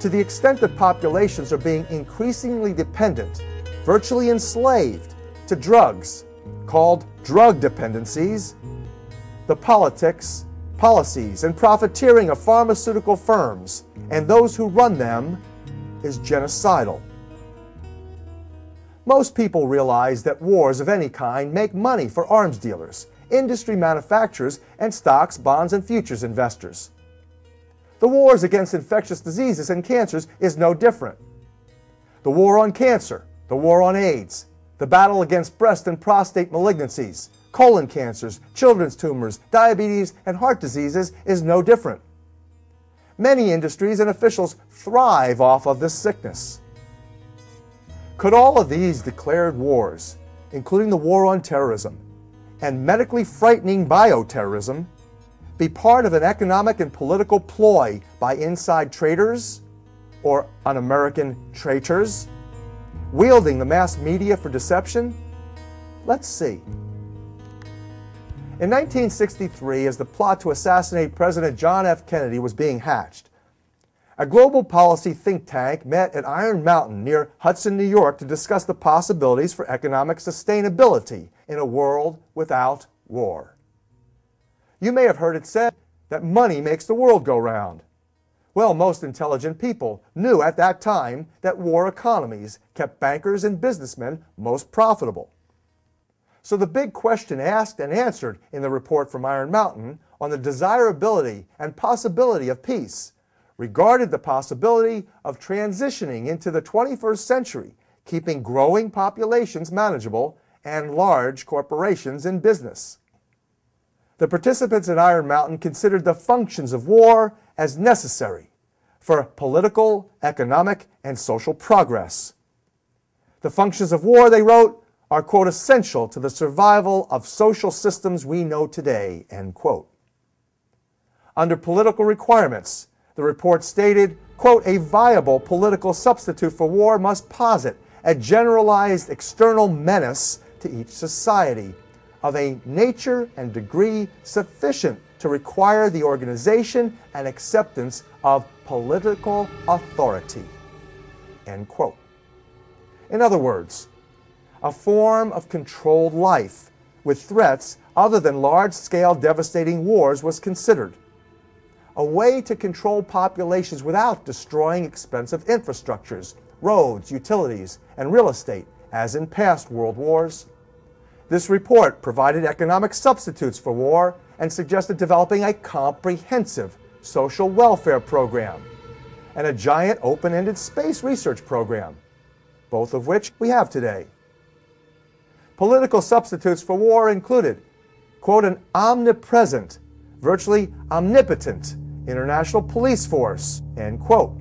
To the extent that populations are being increasingly dependent, virtually enslaved, to drugs, called drug dependencies, the politics, policies, and profiteering of pharmaceutical firms and those who run them is genocidal. Most people realize that wars of any kind make money for arms dealers, industry manufacturers, and stocks, bonds, and futures investors. The wars against infectious diseases and cancers is no different. The war on cancer, the war on AIDS, the battle against breast and prostate malignancies, colon cancers, children's tumors, diabetes, and heart diseases is no different. Many industries and officials thrive off of this sickness. Could all of these declared wars, including the war on terrorism and medically frightening bioterrorism, be part of an economic and political ploy by inside traders or un-American traitors, wielding the mass media for deception? Let's see. In 1963, as the plot to assassinate President John F. Kennedy was being hatched, a global policy think tank met at Iron Mountain near Hudson, New York to discuss the possibilities for economic sustainability in a world without war. You may have heard it said that money makes the world go round. Well, most intelligent people knew at that time that war economies kept bankers and businessmen most profitable. So the big question asked and answered in the report from Iron Mountain on the desirability and possibility of peace regarded the possibility of transitioning into the 21st century, keeping growing populations manageable and large corporations in business. The participants at Iron Mountain considered the functions of war as necessary for political, economic, and social progress. The functions of war, they wrote, are, quote, essential to the survival of social systems we know today, end quote. Under political requirements, the report stated, quote, a viable political substitute for war must posit a generalized external menace to each society of a nature and degree sufficient to require the organization and acceptance of political authority, end quote. In other words, a form of controlled life with threats other than large-scale devastating wars was considered. A way to control populations without destroying expensive infrastructures, roads, utilities, and real estate, as in past world wars. This report provided economic substitutes for war and suggested developing a comprehensive social welfare program and a giant open-ended space research program, both of which we have today. Political substitutes for war included, quote, an omnipresent, virtually omnipotent international police force, end quote.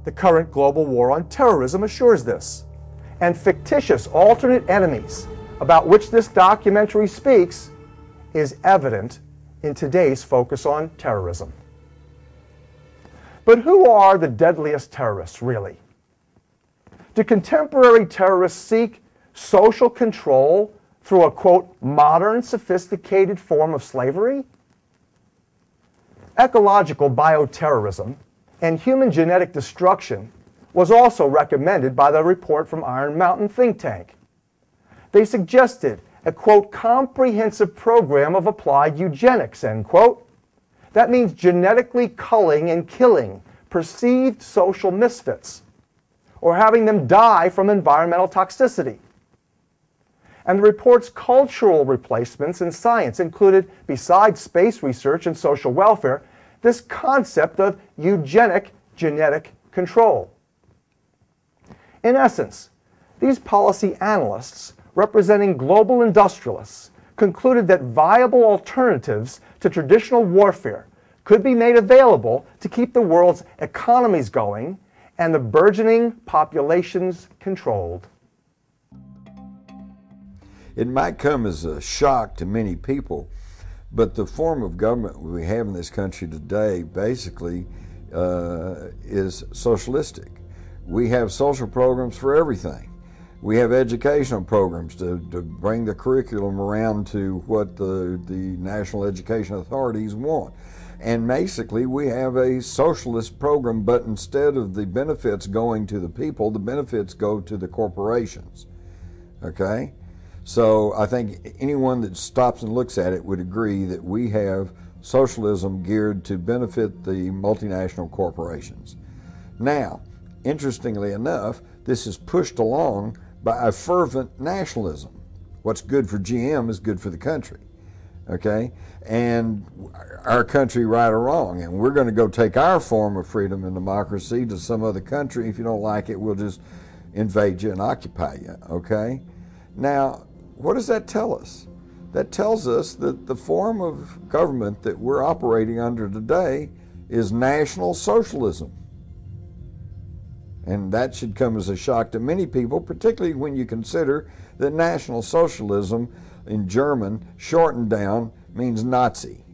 The current global war on terrorism assures this. And fictitious alternate enemies, about which this documentary speaks, is evident in today's focus on terrorism. But who are the deadliest terrorists, really? Do contemporary terrorists seek social control through a, quote, modern, sophisticated form of slavery? Ecological bioterrorism and human genetic destruction was also recommended by the report from Iron Mountain think tank. They suggested a, quote, comprehensive program of applied eugenics, end quote. That means genetically culling and killing perceived social misfits or having them die from environmental toxicity. And the report's cultural replacements in science included, besides space research and social welfare, this concept of eugenic genetic control. In essence, these policy analysts, representing global industrialists, concluded that viable alternatives to traditional warfare could be made available to keep the world's economies going and the burgeoning populations controlled. It might come as a shock to many people, but the form of government we have in this country today basically is socialistic. We have social programs for everything. We have educational programs to bring the curriculum around to what the national education authorities want. And basically, we have a socialist program, but instead of the benefits going to the people, the benefits go to the corporations. Okay? So I think anyone that stops and looks at it would agree that we have socialism geared to benefit the multinational corporations. Now, interestingly enough, this is pushed along by a fervent nationalism. What's good for GM is good for the country. Okay? And our country, right or wrong. And we're going to go take our form of freedom and democracy to some other country. If you don't like it, we'll just invade you and occupy you. Okay? Now, what does that tell us? That tells us that the form of government that we're operating under today is National Socialism. And that should come as a shock to many people, particularly when you consider that National Socialism in German, shortened down, means Nazi.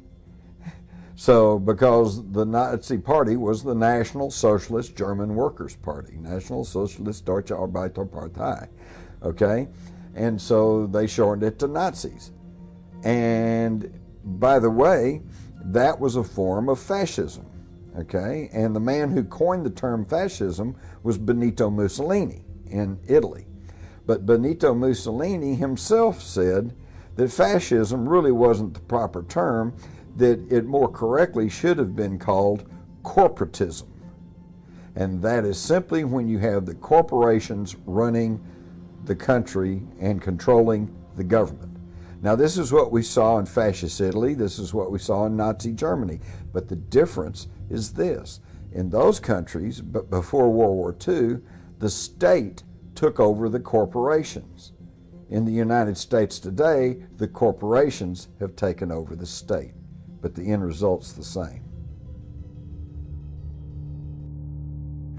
So, because the Nazi Party was the National Socialist German Workers' Party, National Socialist Deutsche Arbeiterpartei, okay? And so they shortened it to Nazis. And by the way, that was a form of fascism, okay? And the man who coined the term fascism was Benito Mussolini in Italy. But Benito Mussolini himself said that fascism really wasn't the proper term, that it more correctly should have been called corporatism. And that is simply when you have the corporations running the country and controlling the government. Now, this is what we saw in fascist Italy. This is what we saw in Nazi Germany. But the difference is this. In those countries, but before World War II, the state took over the corporations. In the United States today, the corporations have taken over the state. But the end result's the same.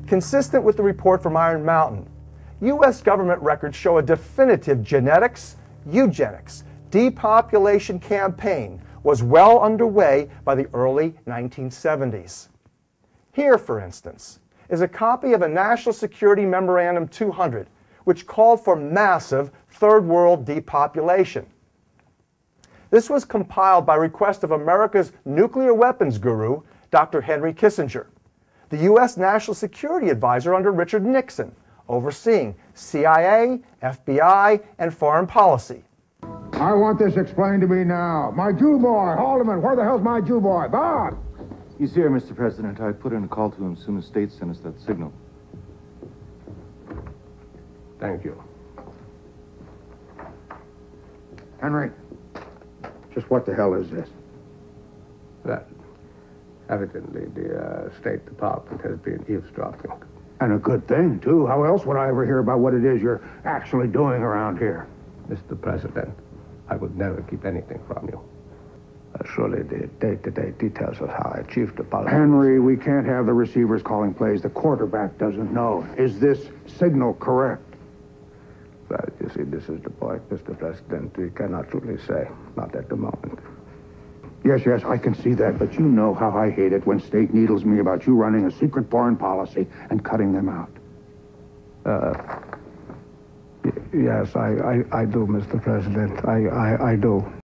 Consistent with the report from Iron Mountain, U.S. government records show a definitive genetics, eugenics, depopulation campaign was well underway by the early 1970s. Here, for instance, is a copy of a National Security Memorandum 200, which called for massive Third World depopulation. This was compiled by request of America's nuclear weapons guru, Dr. Henry Kissinger, the U.S. National Security Advisor under Richard Nixon, overseeing CIA, FBI, and foreign policy. I want this explained to me now. My Jew boy, Haldeman, where the hell's my Jew boy? Bob! He's here, Mr. President. I put in a call to him as soon as State sent us that signal. Thank you. Henry, just what the hell is this? That, evidently, the State Department has been eavesdropping. And a good thing, too. How else would I ever hear about what it is you're actually doing around here? Mr. President, I would never keep anything from you. Surely the day-to-day details of how I achieved the policy. Henry, we can't have the receivers calling plays the quarterback doesn't know. Is this signal correct? Well, you see, this is the point, Mr. President. We cannot truly say. Not at the moment. Yes, I can see that, but you know how I hate it when State needles me about you running a secret foreign policy and cutting them out. Yes, I do, Mr. President. I do.